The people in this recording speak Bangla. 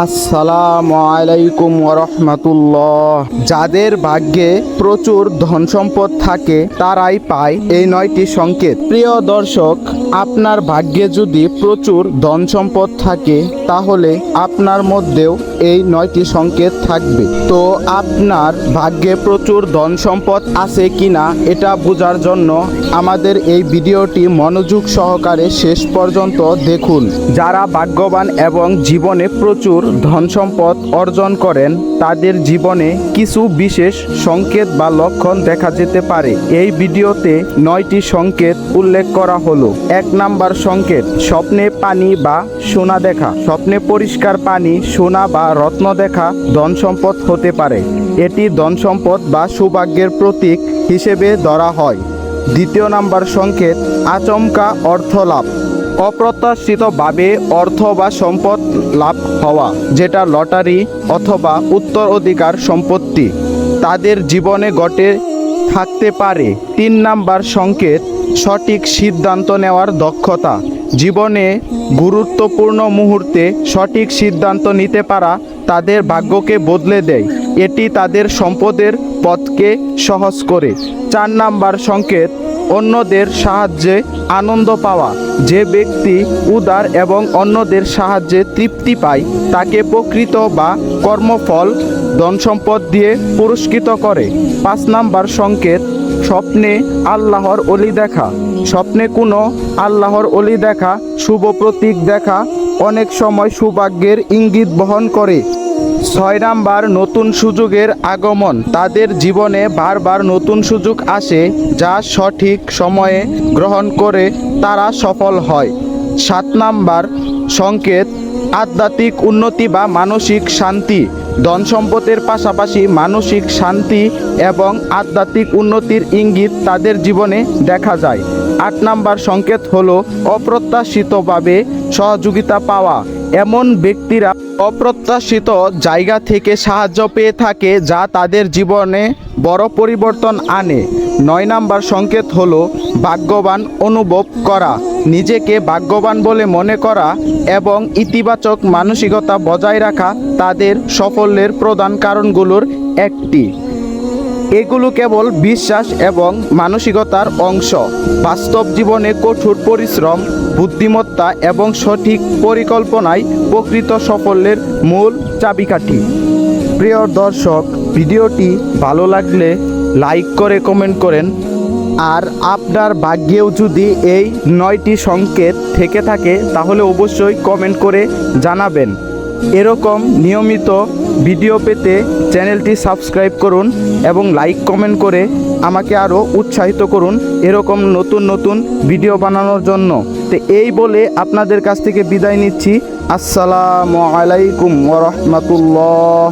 আসসালামু আলাইকুম ওয়া রাহমাতুল্লাহ। যাদের ভাগ্যে প্রচুর ধন সম্পদ থাকে তারাই পায় এই 9টি সংকেত। প্রিয় দর্শক, আপনার ভাগ্যে যদি প্রচুর ধন সম্পদ থাকে তাহলে আপনার মধ্যেও এই 9টি সংকেত থাকবে। তো আপনার ভাগ্যে প্রচুর ধন সম্পদ আছে কিনা এটা বোঝার জন্য আমাদের এই ভিডিওটি মনোযোগ সহকারে শেষ পর্যন্ত দেখুন। যারা ভাগ্যবান এবং জীবনে প্রচুর ধন সম্পদ অর্জন করেন তাদের জীবনে কিছু বিশেষ সংকেত বা লক্ষণ দেখা যেতে পারে। এই ভিডিওতে 9টি সংকেত উল্লেখ করা হলো। 1 নাম্বার সংকেত, স্বপ্নে পানি বা সোনা দেখা। স্বপ্নে পরিষ্কার পানি, সোনা বা রত্ন দেখা ধন সম্পদ হতে পারে। এটি ধন সম্পদ বা সৌভাগ্যের প্রতীক হিসেবে ধরা হয়। 2 নাম্বার সংকেত, আচমকা অর্থ লাভ। অপ্রত্যাশিতভাবে অর্থ বা সম্পদ লাভ হওয়া, যেটা লটারি অথবা উত্তরাধিকার সম্পত্তি তাদের জীবনে ঘটে থাকতে পারে। 3 নাম্বার সংকেত, সঠিক সিদ্ধান্ত নেওয়ার দক্ষতা। জীবনে গুরুত্বপূর্ণ মুহূর্তে সঠিক সিদ্ধান্ত নিতে পারা তাদের ভাগ্যকে বদলে দেয়। এটি তাদের সম্পদের পথকে সহজ করে। 4 নাম্বার সংকেত, অন্যদের সাহায্যে আনন্দ পাওয়া। যে ব্যক্তি উদার এবং অন্যদের সাহায্যে তৃপ্তি পায় তাকে প্রকৃত বা কর্মফল ধন সম্পদ দিয়ে পুরস্কৃত করে। 5 নাম্বার সংকেত, স্বপ্নে আল্লাহর অলি দেখা। স্বপ্নে কোনো আল্লাহর অলি দেখা, শুভ প্রতীক দেখা অনেক সময় সৌভাগ্যের ইঙ্গিত বহন করে। 6 নাম্বার, নতুন সুযোগের আগমন। তাদের জীবনে বারবার নতুন সুযোগ আসে যা সঠিক সময়ে গ্রহণ করে তারা সফল হয়। 7 নাম্বার সংকেত, আধ্যাত্মিক উন্নতি বা মানসিক শান্তি। ধন সম্পদের পাশাপাশি মানসিক শান্তি এবং আধ্যাত্মিক উন্নতির ইঙ্গিত তাদের জীবনে দেখা যায়। 8 নাম্বার সংকেত হলো অপ্রত্যাশিতভাবে সহযোগিতা পাওয়া। এমন ব্যক্তিরা অপ্রত্যাশিত জায়গা থেকে সাহায্য পেয়ে থাকে যা তাদের জীবনে বড় পরিবর্তন আনে। 9 নাম্বার সংকেত হলো ভাগ্যবান অনুভব করা। নিজেকে ভাগ্যবান বলে মনে করা এবং ইতিবাচক মানসিকতা বজায় রাখা তাদের সাফল্যের প্রধান কারণগুলোর একটি। এগুলো কেবল বিশ্বাস এবং মানসিকতার অংশ। বাস্তব জীবনে কঠোর পরিশ্রম, বুদ্ধিমত্তা এবং সঠিক পরিকল্পনাই প্রকৃত সাফল্যের মূল চাবিকাঠি। প্রিয় দর্শক, ভিডিওটি ভালো লাগলে লাইক করে কমেন্ট করেন। আর আপনার ভাগ্যেও যদি এই 9টি সংকেত থেকে থাকে তাহলে অবশ্যই কমেন্ট করে জানাবেন। এরকম নিয়মিত ভিডিও পেতে চ্যানেলটি সাবস্ক্রাইব করুন এবং লাইক কমেন্ট করে আমাকে আরও উৎসাহিত করুন এরকম নতুন নতুন ভিডিও বানানোর জন্য। তো এই বলে আপনাদের কাছ থেকে বিদায় নিচ্ছি। আসসালামু আলাইকুম ওয়া রাহমাতুল্লাহ।